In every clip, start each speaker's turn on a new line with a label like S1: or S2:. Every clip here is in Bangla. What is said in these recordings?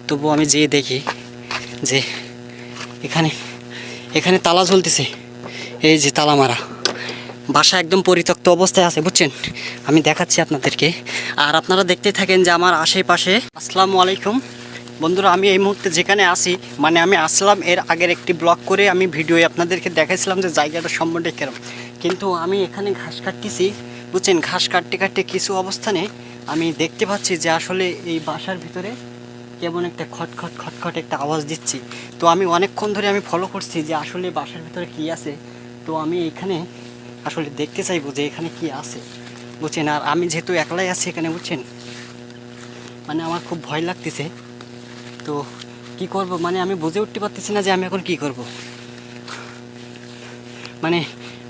S1: তবু আমি যেয়ে দেখি যে এখানে এখানে তালা ঝুলতেছে। এই যে তালা মারা বাসা একদম পরিত্যক্ত অবস্থায় আছে, বুঝছেন? আমি দেখাচ্ছি আপনাদেরকে, আর আপনারা দেখতে থাকেন যে আমার আশেপাশে। আসসালামু আলাইকুম বন্ধুরা, আমি এই মুহূর্তে যেখানে আসি, মানে আমি আসলাম এর আগের একটি ব্লগ করে আমি ভিডিও আপনাদেরকে দেখাইছিলাম যে জায়গাটা সম্বন্ধে কেরম। কিন্তু আমি এখানে ঘাস কাটতেছি, বুঝছেন? ঘাস কাটতে কাটতে কিছু অবস্থানে আমি দেখতে পাচ্ছি যে আসলে এই বাসার ভিতরে কেমন একটা খটখট খটখট একটা আওয়াজ দিচ্ছি। তো আমি অনেকক্ষণ ধরে আমি ফলো করছি যে আসলে বাসার ভিতরে কি আছে। তো আমি এখানে আসলে দেখতে চাইবো যে এখানে কি আছে, বুঝছেন? আর আমি যেহেতু একলাই আছি এখানে, বুঝছেন, মানে আমার খুব ভয় লাগতেছে। তো কি করব, মানে আমি বুঝে উঠতে পারতেছি না যে আমি এখন কি করব। মানে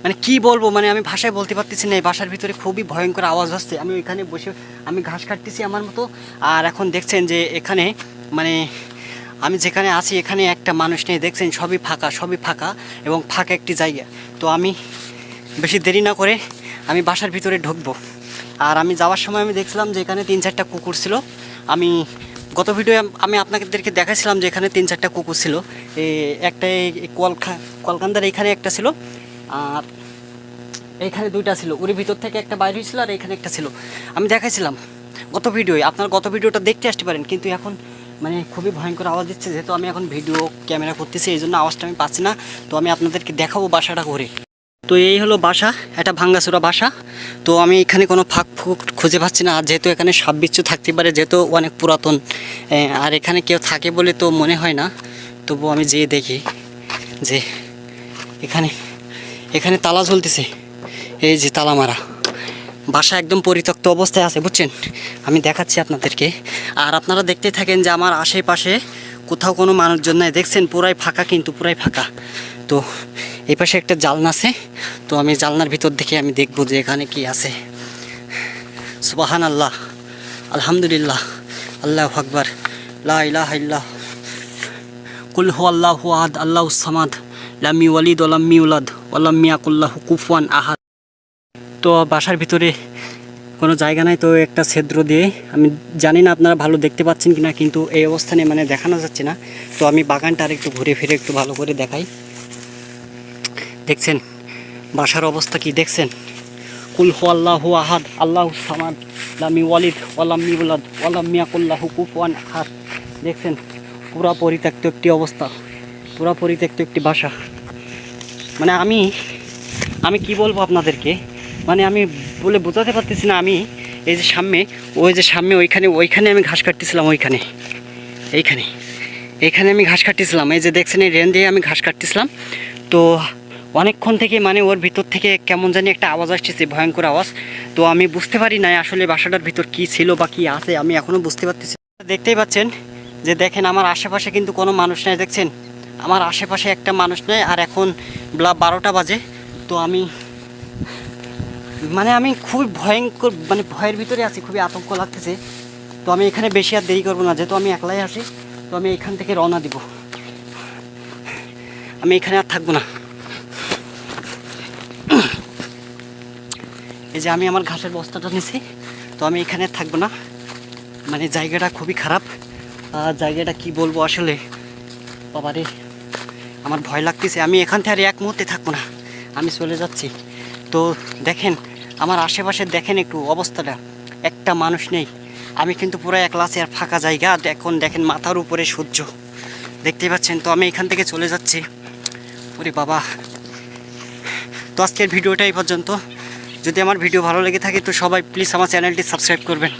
S1: মানে কি বলবো, মানে আমি ভাষায় বলতে পারতেছি না। এই বাসার ভিতরে খুবই ভয়ঙ্কর আওয়াজ হচ্ছে। আমি ওইখানে বসে আমি ঘাস কাটতেছি আমার মতো, আর এখন দেখছেন যে এখানে মানে আমি যেখানে আছি এখানে একটা মানুষ নেই, দেখছেন সবই ফাঁকা এবং ফাঁকা একটি জায়গা। তো আমি বেশি দেরি না করে আমি বাসার ভিতরে ঢুকবো। আর আমি যাওয়ার সময় আমি দেখছিলাম যে এখানে 3-4টা কুকুর ছিল। আমি গত ভিডিও আমি আপনাদেরকে দেখাইছিলাম যে এখানে 3-4টা কুকুর ছিল। একটা কলকান্দার এইখানে একটা ছিল, আর এইখানে 2টা ছিল। ওর ভিতর থেকে একটা বাইরে হয়েছিল, আর এখানে একটা ছিল। আমি দেখাইছিলাম গত ভিডিওয়, আপনার গত ভিডিওটা দেখতে আসতে পারেন। কিন্তু এখন মানে খুবই ভয়ঙ্কর আওয়াজ দিচ্ছে, যেহেতু আমি এখন ভিডিও ক্যামেরা করতেছি এই জন্য আওয়াজটা আমি পাচ্ছি না। তো আমি আপনাদেরকে দেখাবো বাসাটা করে। তো এই হলো বাসা, একটা ভাঙ্গাচোরা বাসা। তো আমি এখানে কোনো ফাঁক ফুক খুঁজে পাচ্ছি না, আর যেহেতু এখানে সাপ বিচ্ছু থাকতে পারে, যেহেতু অনেক পুরাতন, আর এখানে কেউ থাকে বলে তো মনে হয় না। তবু আমি যেয়ে দেখি যে এখানে এখানে তালা ঝুলতেছে। এই যে তালা মারা বাসা একদম পরিত্যক্ত অবস্থায় আছে, বুঝছেন? আমি দেখাচ্ছি আপনাদেরকে, আর আপনারা দেখতে থাকেন যে আমার আশেপাশে কোথাও কোনো মানুষজন নাই। দেখছেন পুরাই ফাঁকা, কিন্তু পুরাই ফাঁকা। তো এই পাশে একটা জালনা আছে, তো আমি জালনার ভিতর থেকে আমি দেখবো যে এখানে কি আছে। সুবহান আল্লাহ, আলহামদুলিল্লাহ, আল্লাহু আকবার, লা ইলাহা ইল্লাল্লাহ, কুল হুয়াল্লাহু আহাদ, আল্লাহুস সামাদ, লাম ইয়ালিদ ওয়া লাম ইউলাদ ওয়া লাম ইয়াকুল লাহু কুফুয়ান আহাদ। তো বাসার ভিতরে কোনো জায়গা নাই, তো একটা ছিদ্র দিয়ে, আমি জানি না আপনারা ভালো দেখতে পাচ্ছেন কিনা, কিন্তু এই অবস্থানে মানে দেখানো যাচ্ছে না। তো আমি বাগানটা আর একটু ঘুরে ফিরে একটু ভালো করে দেখাই। দেখছেন বাসার অবস্থা কি দেখছেন? কুল হুয়াল্লাহু আহাদ, আল্লাহুস সামাদ, লাম ইয়ালিদ ওয়া লাম ইউলাদ ওয়া লাম ইয়াকুল লাহু কুফুয়ান আহাদ। দেখছেন পুরা পরিত্যক্ত একটি অবস্থা, পুরা পরিত্যক্ত একটি বাসা। মানে আমি কি বলবো আপনাদেরকে, মানে আমি বলে বোঝাতে পারতেছি না। আমি এই যে সামনে ওইখানে আমি ঘাস কাটতেছিলাম, এইখানে আমি ঘাস কাটতেছিলাম। এই যে দেখছেন এই রেন দিয়ে আমি ঘাস কাটতেছিলাম। তো অনেকক্ষণ থেকে মানে ওর ভিতর থেকে কেমন জানি একটা আওয়াজ আসতেছে, ভয়ঙ্কর আওয়াজ। তো আমি বুঝতে পারি না আসলে বাসাটার ভিতর কি ছিল বা কি আছে, আমি এখনও বুঝতে পারতেছি। দেখতেই পাচ্ছেন যে দেখেন আমার আশেপাশে কিন্তু কোনো মানুষ নেই। দেখছেন আমার আশেপাশে একটা মানুষ নেই, আর এখন 12টা বাজে। তো আমি খুবই ভয়ঙ্কর মানে ভয়ের ভিতরে আছি, খুবই আতঙ্ক লাগতেছে। তো আমি এখানে বেশি আর দেরি করবো না, যেহেতু আমি একলাই আছি। তো আমি এখান থেকে রওনা দিব, আমি এখানে আর থাকবো না। এই যে আমি আমার ঘাসের বস্তাটা নিছি, তো আমি এখানে আর থাকবো না। মানে জায়গাটা খুবই খারাপ, জায়গাটা কি বলবো আসলে, বাবারে আমার ভয় লাগতেছে। আমি এখান থেকে আর এক মুহূর্তে থাকবো না, আমি চলে যাচ্ছি। তো দেখেন আমার আশেপাশে দেখেন একটু অবস্থাটা, একটা মানুষ নেই। আমি কিন্তু পুরো একলা আছি, আর ফাঁকা জায়গা। আর এখন দেখেন মাথার উপরে সূর্য, দেখতে পাচ্ছেন। তো আমি এখান থেকে চলে যাচ্ছি। ওরে বাবা, তো আজকের ভিডিওটা এই পর্যন্ত। যদি আমার ভিডিও ভালো লেগে থাকে তো সবাই প্লিজ আমার চ্যানেলটি সাবস্ক্রাইব করবেন।